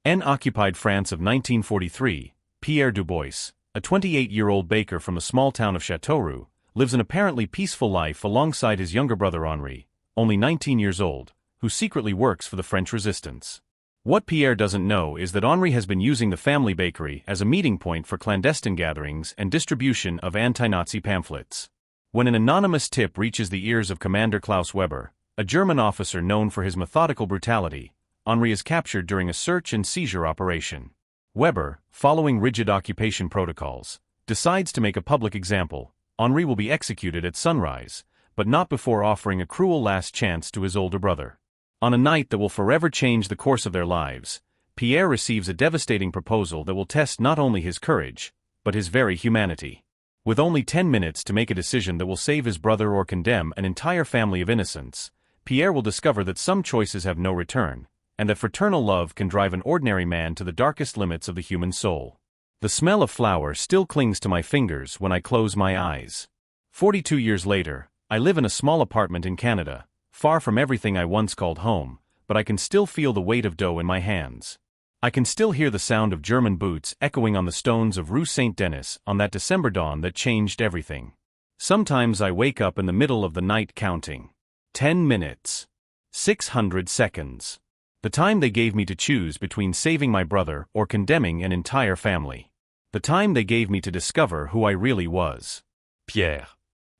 En occupied France of 1943, Pierre Dubois, a 28-year-old baker from the small town of Châteauroux, lives an apparently peaceful life alongside his younger brother Henri, only 19 years old, who secretly works for the French resistance. What Pierre doesn't know is that Henri has been using the family bakery as a meeting point for clandestine gatherings and distribution of anti-Nazi pamphlets. When an anonymous tip reaches the ears of Commander Klaus Weber, a German officer known for his methodical brutality, Henri is captured during a search and seizure operation. Weber, following rigid occupation protocols, decides to make a public example. Henri will be executed at sunrise, but not before offering a cruel last chance to his older brother. On a night that will forever change the course of their lives, Pierre receives a devastating proposal that will test not only his courage, but his very humanity. With only 10 minutes to make a decision that will save his brother or condemn an entire family of innocents, Pierre will discover that some choices have no return, and that fraternal love can drive an ordinary man to the darkest limits of the human soul. The smell of flour still clings to my fingers when I close my eyes. 42 years later, I live in a small apartment in Canada, far from everything I once called home, but I can still feel the weight of dough in my hands. I can still hear the sound of German boots echoing on the stones of Rue Saint-Denis on that December dawn that changed everything. Sometimes I wake up in the middle of the night counting. 10 minutes. 600 seconds. The time they gave me to choose between saving my brother or condemning an entire family. The time they gave me to discover who I really was. Pierre.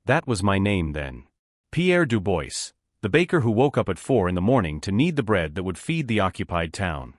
That was my name then. Pierre Dubois, the baker who woke up at 4 in the morning to knead the bread that would feed the occupied town.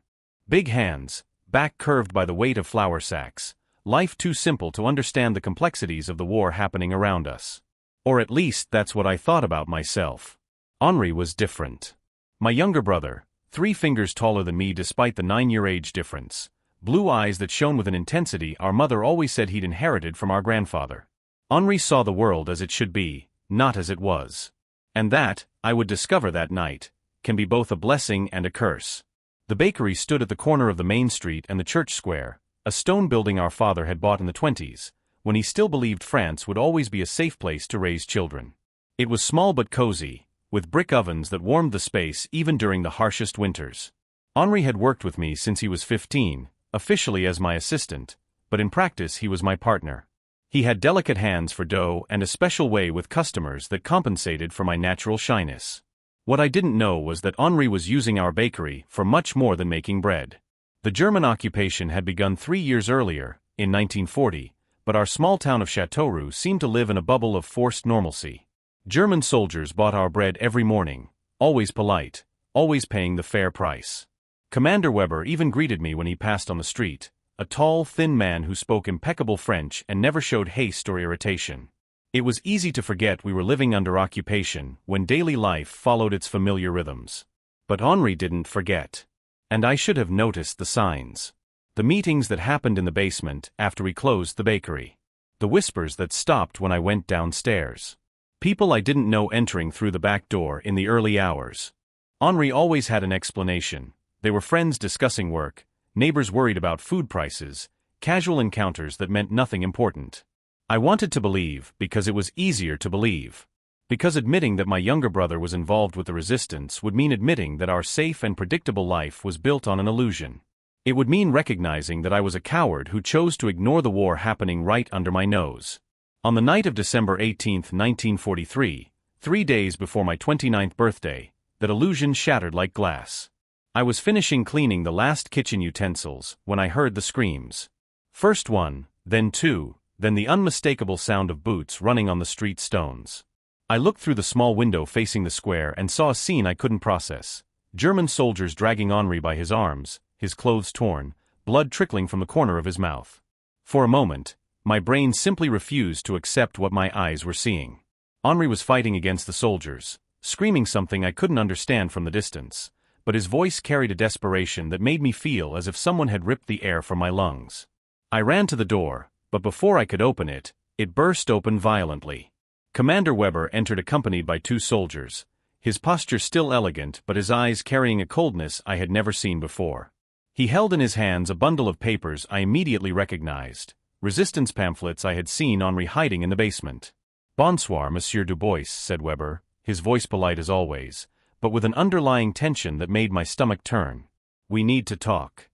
Big hands, back curved by the weight of flour sacks, life too simple to understand the complexities of the war happening around us. Or at least that's what I thought about myself. Henri was different. My younger brother, 3 fingers taller than me despite the 9-year age difference, blue eyes that shone with an intensity our mother always said he'd inherited from our grandfather. Henri saw the world as it should be, not as it was. And that, I would discover that night, can be both a blessing and a curse. The bakery stood at the corner of the main street and the church square, a stone building our father had bought in the 20s, when he still believed France would always be a safe place to raise children. It was small but cozy, with brick ovens that warmed the space even during the harshest winters. Henri had worked with me since he was 15, officially as my assistant, but in practice he was my partner. He had delicate hands for dough and a special way with customers that compensated for my natural shyness. What I didn't know was that Henri was using our bakery for much more than making bread. The German occupation had begun 3 years earlier, in 1940, but our small town of Châteauroux seemed to live in a bubble of forced normalcy. German soldiers bought our bread every morning, always polite, always paying the fair price. Commander Weber even greeted me when he passed on the street, a tall, thin man who spoke impeccable French and never showed haste or irritation. It was easy to forget we were living under occupation when daily life followed its familiar rhythms. But Henri didn't forget. And I should have noticed the signs. The meetings that happened in the basement after we closed the bakery. The whispers that stopped when I went downstairs. People I didn't know entering through the back door in the early hours. Henri always had an explanation. They were friends discussing work, neighbors worried about food prices, casual encounters that meant nothing important. I wanted to believe because it was easier to believe. Because admitting that my younger brother was involved with the resistance would mean admitting that our safe and predictable life was built on an illusion. It would mean recognizing that I was a coward who chose to ignore the war happening right under my nose. On the night of December 18, 1943, 3 days before my 29th birthday, that illusion shattered like glass. I was finishing cleaning the last kitchen utensils when I heard the screams. First one, then two, then the unmistakable sound of boots running on the street stones. I looked through the small window facing the square and saw a scene I couldn't process. German soldiers dragging Henri by his arms, his clothes torn, blood trickling from the corner of his mouth. For a moment, my brain simply refused to accept what my eyes were seeing. Henri was fighting against the soldiers, screaming something I couldn't understand from the distance, but his voice carried a desperation that made me feel as if someone had ripped the air from my lungs. I ran to the door, but before I could open it, it burst open violently. Commander Weber entered accompanied by 2 soldiers, his posture still elegant but his eyes carrying a coldness I had never seen before. He held in his hands a bundle of papers I immediately recognized, resistance pamphlets I had seen Henri hiding in the basement. "Bonsoir, Monsieur Dubois," said Weber, his voice polite as always, but with an underlying tension that made my stomach turn. "We need to talk."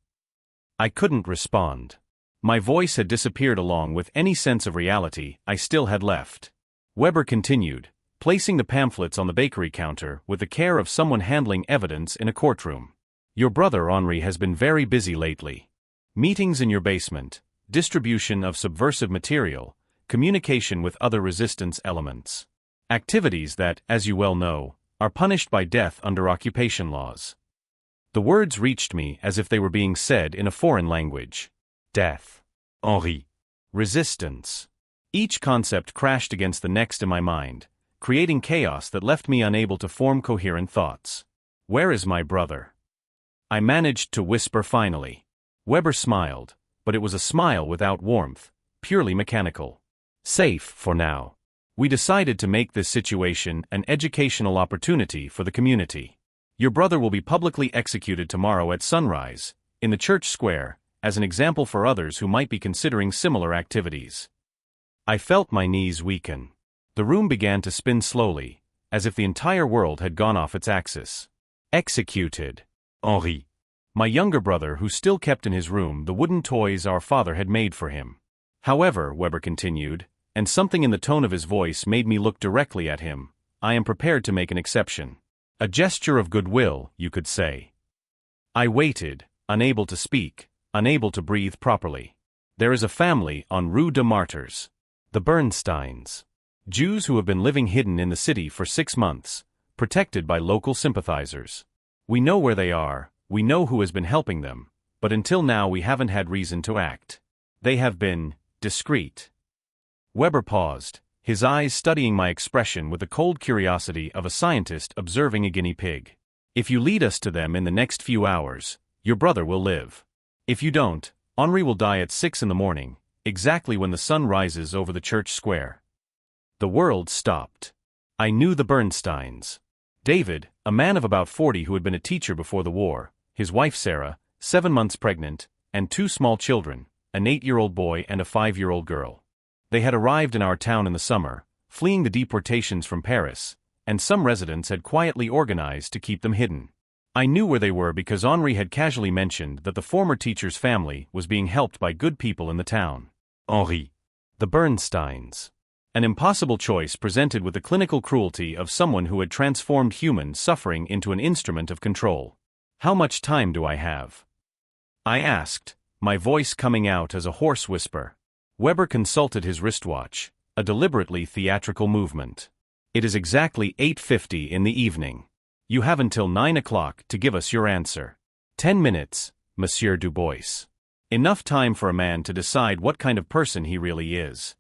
I couldn't respond. My voice had disappeared along with any sense of reality I still had left. Weber continued, placing the pamphlets on the bakery counter with the care of someone handling evidence in a courtroom. Your brother Henri has been very busy lately. Meetings in your basement, distribution of subversive material, communication with other resistance elements. Activities that, as you well know, are punished by death under occupation laws. The words reached me as if they were being said in a foreign language. Death. Henri. Resistance. Each concept crashed against the next in my mind, creating chaos that left me unable to form coherent thoughts. Where is my brother? I managed to whisper finally. Weber smiled, but it was a smile without warmth, purely mechanical. Safe for now. We decided to make this situation an educational opportunity for the community. Your brother will be publicly executed tomorrow at sunrise, in the church square, as an example for others who might be considering similar activities. I felt my knees weaken. The room began to spin slowly, as if the entire world had gone off its axis. Executed. Henri. My younger brother who still kept in his room the wooden toys our father had made for him. However, Weber continued, and something in the tone of his voice made me look directly at him, I am prepared to make an exception. A gesture of goodwill, you could say. I waited, unable to speak, unable to breathe properly. There is a family on Rue de Martyrs. The Bernsteins. Jews who have been living hidden in the city for 6 months, protected by local sympathizers. We know where they are, we know who has been helping them, but until now we haven't had reason to act. They have been discreet. Weber paused, his eyes studying my expression with the cold curiosity of a scientist observing a guinea pig. If you lead us to them in the next few hours, your brother will live. If you don't, Henri will die at 6 in the morning, exactly when the sun rises over the church square. The world stopped. I knew the Bernsteins. David, a man of about 40 who had been a teacher before the war, his wife Sarah, 7 months pregnant, and 2 small children, an 8-year-old boy and a 5-year-old girl. They had arrived in our town in the summer, fleeing the deportations from Paris, and some residents had quietly organized to keep them hidden. I knew where they were because Henri had casually mentioned that the former teacher's family was being helped by good people in the town. Henri. The Bernsteins. An impossible choice presented with the clinical cruelty of someone who had transformed human suffering into an instrument of control. How much time do I have? I asked, my voice coming out as a hoarse whisper. Weber consulted his wristwatch, a deliberately theatrical movement. It is exactly 8:50 in the evening. You have until 9 o'clock to give us your answer. 10 minutes, Monsieur Dubois. Enough time for a man to decide what kind of person he really is.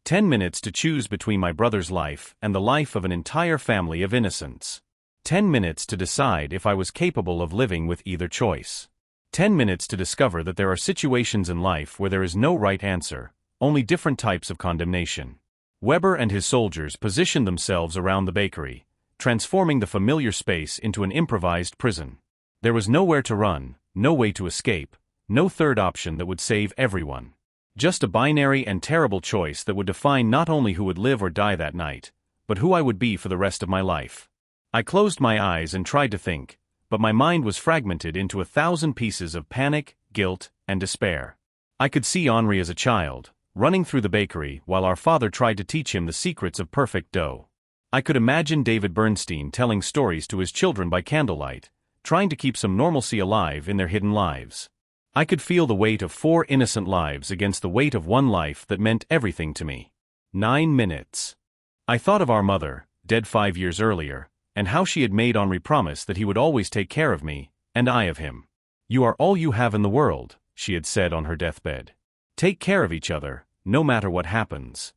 10 minutes to choose between my brother's life and the life of an entire family of innocents. 10 minutes to decide if I was capable of living with either choice. 10 minutes to discover that there are situations in life where there is no right answer, only different types of condemnation. Weber and his soldiers positioned themselves around the bakery, transforming the familiar space into an improvised prison. There was nowhere to run, no way to escape, no third option that would save everyone. Just a binary and terrible choice that would define not only who would live or die that night, but who I would be for the rest of my life. I closed my eyes and tried to think, but my mind was fragmented into 1,000 pieces of panic, guilt, and despair. I could see Henri as a child, running through the bakery while our father tried to teach him the secrets of perfect dough. I could imagine David Bernstein telling stories to his children by candlelight, trying to keep some normalcy alive in their hidden lives. I could feel the weight of 4 innocent lives against the weight of one life that meant everything to me. 9 minutes. I thought of our mother, dead 5 years earlier, and how she had made Henri promise that he would always take care of me, and I of him. You are all you have in the world, she had said on her deathbed. Take care of each other, no matter what happens.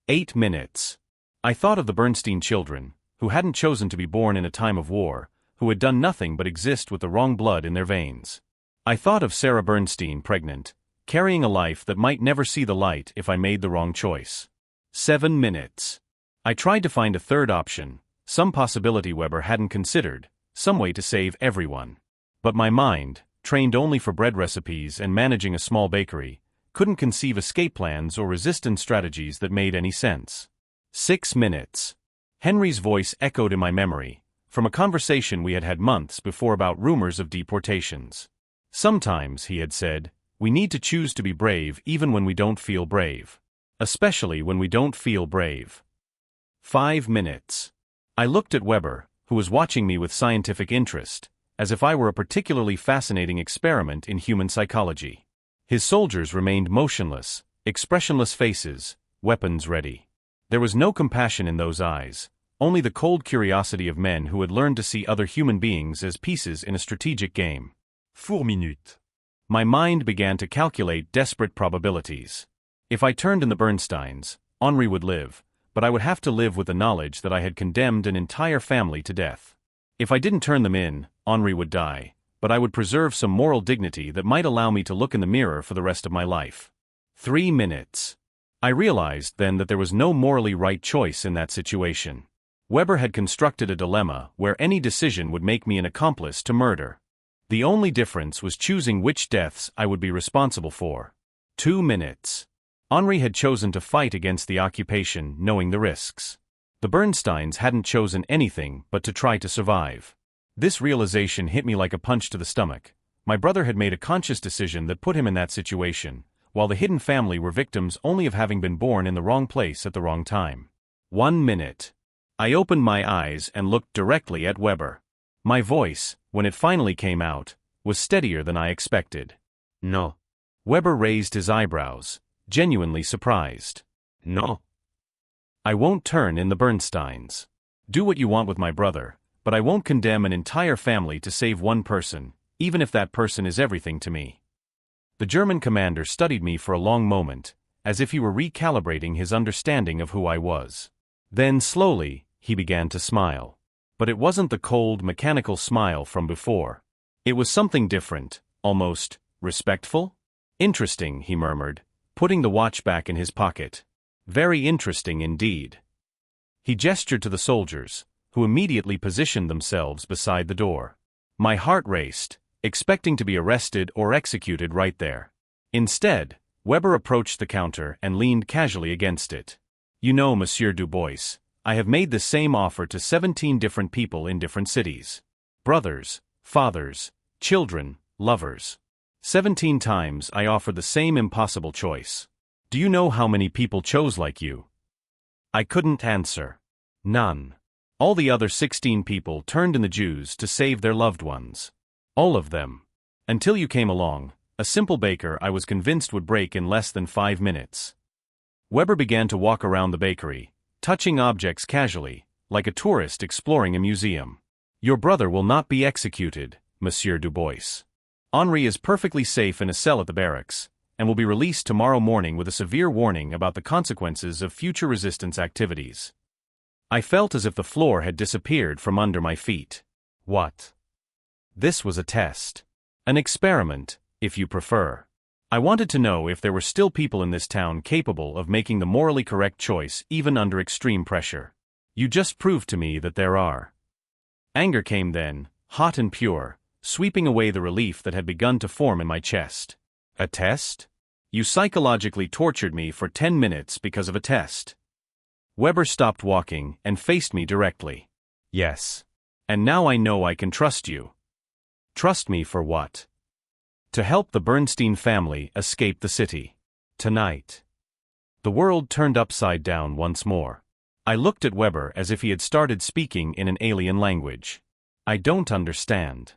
8 minutes. I thought of the Bernstein children, who hadn't chosen to be born in a time of war, who had done nothing but exist with the wrong blood in their veins. I thought of Sarah Bernstein pregnant, carrying a life that might never see the light if I made the wrong choice. 7 minutes. I tried to find a third option, some possibility Weber hadn't considered, some way to save everyone. But my mind, trained only for bread recipes and managing a small bakery, couldn't conceive escape plans or resistance strategies that made any sense. 6 minutes. Henri's voice echoed in my memory, from a conversation we had had months before about rumors of deportations. Sometimes, he had said, we need to choose to be brave even when we don't feel brave. Especially when we don't feel brave. 5 minutes. I looked at Weber, who was watching me with scientific interest, as if I were a particularly fascinating experiment in human psychology. His soldiers remained motionless, expressionless faces, weapons ready. There was no compassion in those eyes, only the cold curiosity of men who had learned to see other human beings as pieces in a strategic game. 4 minutes. My mind began to calculate desperate probabilities. If I turned in the Bernsteins, Henri would live, but I would have to live with the knowledge that I had condemned an entire family to death. If I didn't turn them in, Henri would die, but I would preserve some moral dignity that might allow me to look in the mirror for the rest of my life. 3 minutes. I realized then that there was no morally right choice in that situation. Weber had constructed a dilemma where any decision would make me an accomplice to murder. The only difference was choosing which deaths I would be responsible for. 2 minutes. Henri had chosen to fight against the occupation, knowing the risks. The Bernsteins hadn't chosen anything but to try to survive. This realization hit me like a punch to the stomach. My brother had made a conscious decision that put him in that situation, while the hidden family were victims only of having been born in the wrong place at the wrong time. 1 minute. I opened my eyes and looked directly at Weber. My voice, when it finally came out, was steadier than I expected. No. Weber raised his eyebrows, genuinely surprised. No. I won't turn in the Bernsteins. Do what you want with my brother, but I won't condemn an entire family to save one person, even if that person is everything to me. The German commander studied me for a long moment, as if he were recalibrating his understanding of who I was. Then slowly, he began to smile. But it wasn't the cold, mechanical smile from before. It was something different, almost respectful? Interesting, he murmured, putting the watch back in his pocket. Very interesting indeed. He gestured to the soldiers, who immediately positioned themselves beside the door. My heart raced, expecting to be arrested or executed right there. Instead, Weber approached the counter and leaned casually against it. You know, Monsieur Dubois, I have made the same offer to 17 different people in different cities. Brothers, fathers, children, lovers. 17 times I offered the same impossible choice. Do you know how many people chose like you? I couldn't answer. None. All the other 16 people turned in the Jews to save their loved ones. All of them. Until you came along, a simple baker I was convinced would break in less than 5 minutes. Weber began to walk around the bakery, touching objects casually, like a tourist exploring a museum. Your brother will not be executed, Monsieur Dubois. Henri is perfectly safe in a cell at the barracks, and will be released tomorrow morning with a severe warning about the consequences of future resistance activities. I felt as if the floor had disappeared from under my feet. What? This was a test. An experiment, if you prefer. I wanted to know if there were still people in this town capable of making the morally correct choice even under extreme pressure. You just proved to me that there are. Anger came then, hot and pure, sweeping away the relief that had begun to form in my chest. A test? You psychologically tortured me for 10 minutes because of a test. Weber stopped walking and faced me directly. Yes. And now I know I can trust you. Trust me for what? To help the Bernstein family escape the city. Tonight. The world turned upside down once more. I looked at Weber as if he had started speaking in an alien language. I don't understand.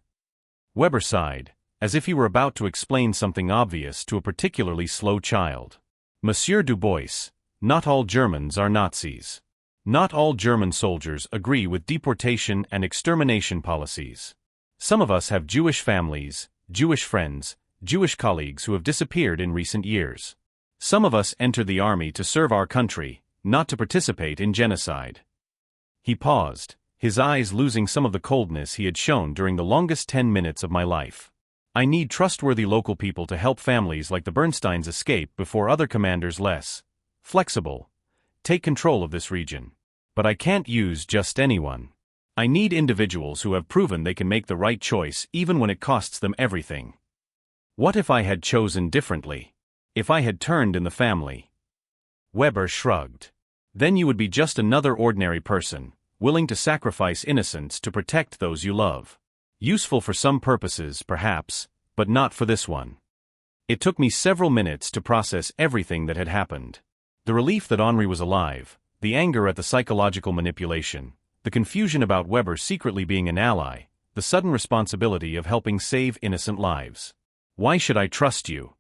Weber sighed, as if he were about to explain something obvious to a particularly slow child. Monsieur Dubois, not all Germans are Nazis. Not all German soldiers agree with deportation and extermination policies. Some of us have Jewish families, Jewish friends, Jewish colleagues who have disappeared in recent years. Some of us entered the army to serve our country, not to participate in genocide. He paused, his eyes losing some of the coldness he had shown during the longest 10 minutes of my life. I need trustworthy local people to help families like the Bernsteins escape before other commanders less flexible take control of this region. But I can't use just anyone. I need individuals who have proven they can make the right choice even when it costs them everything. What if I had chosen differently? If I had turned in the family? Weber shrugged. Then you would be just another ordinary person, willing to sacrifice innocence to protect those you love. Useful for some purposes, perhaps, But not for this one. It took me several minutes to process everything that had happened. The relief that Henri was alive, the anger at the psychological manipulation, the confusion about Weber secretly being an ally, the sudden responsibility of helping save innocent lives. "Why should I trust you?"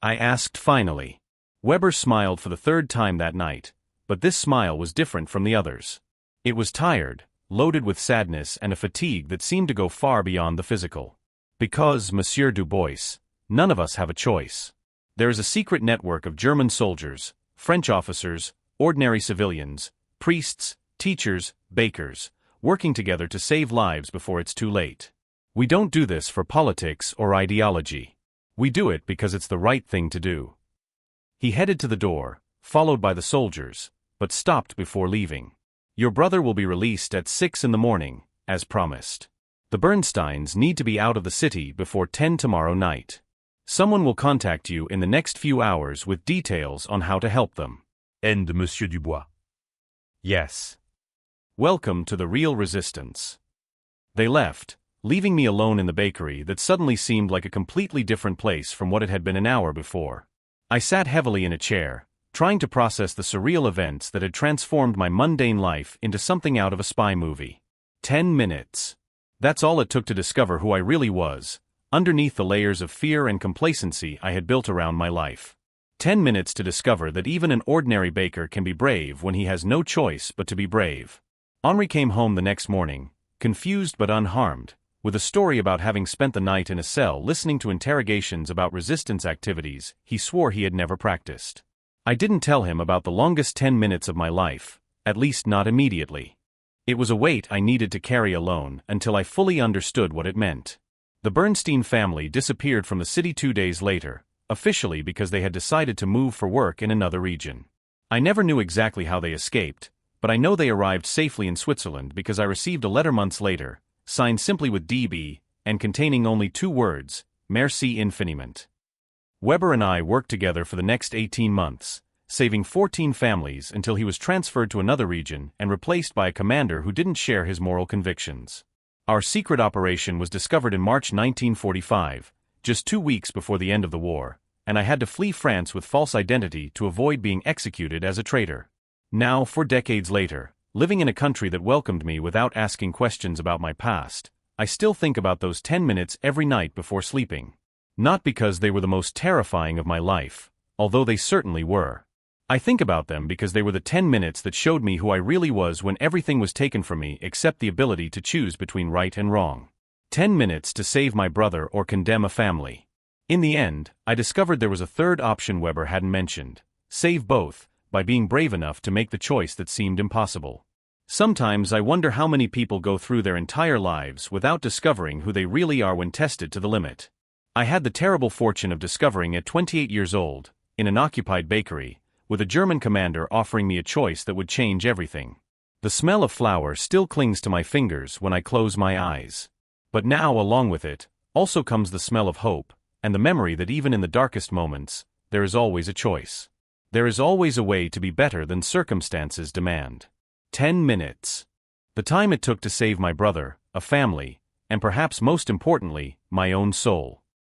I asked finally. Weber smiled for the third time that night, but this smile was different from the others. It was tired, loaded with sadness and a fatigue that seemed to go far beyond the physical. "Because, Monsieur Dubois, none of us have a choice. There is a secret network of German soldiers, French officers, ordinary civilians, priests, teachers, bakers, working together to save lives before it's too late. We don't do this for politics or ideology. We do it because it's the right thing to do." He headed to the door, followed by the soldiers, but stopped before leaving. "Your brother will be released at 6 in the morning, as promised. The Bernsteins need to be out of the city before 10 tomorrow night. Someone will contact you in the next few hours with details on how to help them." And Monsieur Dubois. "Yes. Welcome to the real resistance." They left, leaving me alone in the bakery that suddenly seemed like a completely different place from what it had been an hour before. I sat heavily in a chair, trying to process the surreal events that had transformed my mundane life into something out of a spy movie. 10 minutes. That's all it took to discover who I really was, underneath the layers of fear and complacency I had built around my life. 10 minutes to discover that even an ordinary baker can be brave when he has no choice but to be brave. Henri came home the next morning, confused but unharmed, with a story about having spent the night in a cell listening to interrogations about resistance activities he swore he had never practiced. I didn't tell him about the longest 10 minutes of my life, at least not immediately. It was a weight I needed to carry alone until I fully understood what it meant. The Bernstein family disappeared from the city 2 days later, officially because they had decided to move for work in another region. I never knew exactly how they escaped, but I know they arrived safely in Switzerland because I received a letter months later, signed simply with DB, and containing only 2 words, "Merci infiniment." Weber and I worked together for the next 18 months, saving 14 families until he was transferred to another region and replaced by a commander who didn't share his moral convictions. Our secret operation was discovered in March 1945, just 2 weeks before the end of the war, and I had to flee France with false identity to avoid being executed as a traitor. Now, 4 decades later, living in a country that welcomed me without asking questions about my past, I still think about those 10 minutes every night before sleeping. Not because they were the most terrifying of my life, although they certainly were. I think about them because they were the 10 minutes that showed me who I really was when everything was taken from me except the ability to choose between right and wrong. 10 minutes to save my brother or condemn a family. In the end, I discovered there was a third option Weber hadn't mentioned: save both, by being brave enough to make the choice that seemed impossible. Sometimes I wonder how many people go through their entire lives without discovering who they really are when tested to the limit. I had the terrible fortune of discovering at 28 years old, in an occupied bakery, with a German commander offering me a choice that would change everything. The smell of flour still clings to my fingers when I close my eyes. But now, along with it, also comes the smell of hope, and the memory that even in the darkest moments, there is always a choice. There is always a way to be better than circumstances demand. 10 minutes. The time it took to save my brother, a family, and perhaps most importantly, my own soul.